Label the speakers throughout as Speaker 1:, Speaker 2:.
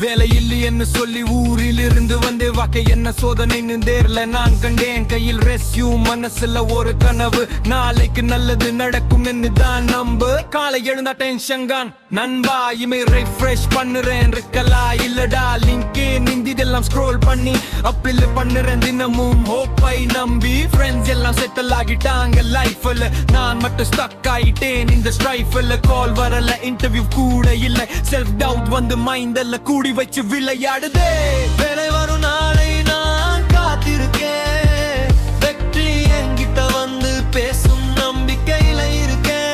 Speaker 1: வேலை இல்லைன்னு சொல்லி ஊரில் இருந்து வந்து வாக்க என்ன சோதனைன்னு தேர்ல நான் கண்டேன் கையில் ரெஸ்யூம் மனசுல ஒரு கனவு நாளைக்கு நல்லது நடக்கும் தான் நம்பு காலை எழுந்தா டென்ஷன் கான் நண்பா இமை ரெஃப்ரெஷ் பண்ணுறேன் இருக்கலா இல்லடா லிங்கே நிந்திதெல்லாம் ஸ்க்ரோல் பண்ணி அப்பில் பண்ணுறேன் தினமும் ஹோப்பை நம்பி ஃப்ரெண்ட்ஸ் எல்லாம் செட்டில் ஆகிட்டாங்க லைஃப்ல நான் மட்டும் ஸ்டக் ஆயிட்டேன் இந்த ஸ்ட்ரைஃப்ல கால் வரல இன்டர்வியூ கூட இல்ல செல்ஃப் டவுட் வந்து மைண்ட் எல்லாம் கூடி வச்சு விளையாடுதே வேலை வரும் நாளை நான் காத்திருக்கேன் வெற்றி என்கிட்ட வந்து பேசும் நம்பிக்கையில இருக்கேன்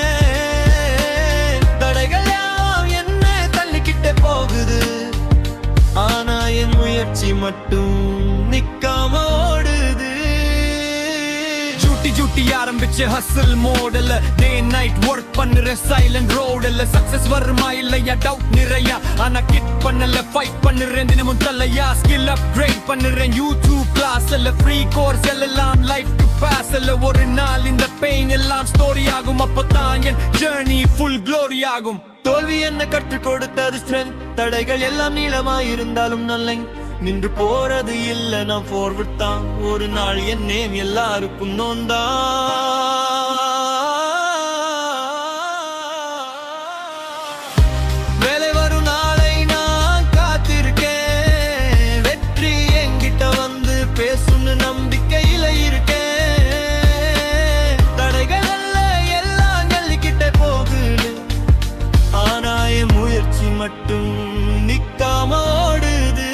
Speaker 1: தடைகள் எல்லாம் என்ன தள்ளிக்கிட்டே போகுது ஆனா என் முயற்சி மட்டும் நிக்காம ஓடுது ஜூட்டி ஆரம்பிச்சு ஹஸ்ல் மோடல டே நைட் ஒர்க் பண்ணுற சைலண்ட் ரோடுல சக்சஸ் வருமா இல்லையா டவுட் நிறையா ஆனா கிட் பண்ணல ஃபைட் பண்ணுறேன் தினமும் தலையா ஸ்கில் அப்கிரேட் பண்ணுறேன் யூடியூப் கிளாஸ் இல்ல ஃப்ரீ கோர்ஸ் எல்லாம் லைஃப் டு பாஸ் இல்ல ஒரு நாள் இந்த பெயின் எல்லாம் ஸ்டோரி ஆகும் அப்பதான் என் ஜர்னி ஃபுல் க்ளோரி ஆகும் தோல்வி என்ன கற்றுக் கொடுத்தது ஸ்ட்ரென்த் தடைகள் எல்லாம் நீளமா இருந்தாலும் நல்ல நின்று போறது இல்ல நான் forward தான் ஒரு நாள் என் நேம் எல்லாருக்கும் நோந்தா வேலை வரும் நாளை நான் காத்திருக்கேன் வெற்றி என்கிட்ட வந்து பேசுன்னு நம்பிக்கையில இருக்கேன் தடைகள் எல்லாம் தள்ளிக்கிட்டே போகுது ஆனா என் முயற்சி மட்டும் நிக்காம ஓடுது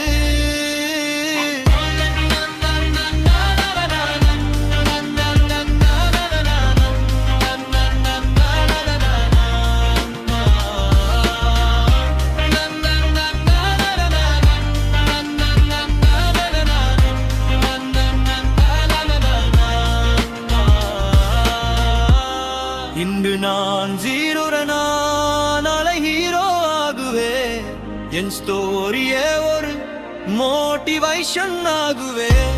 Speaker 1: இன்று நான் ஜீரோர நாளை ஹீரோ ஆகுவேன் என் ஸ்டோரியே ஒரு மோட்டிவேஷன் ஆகுவேன்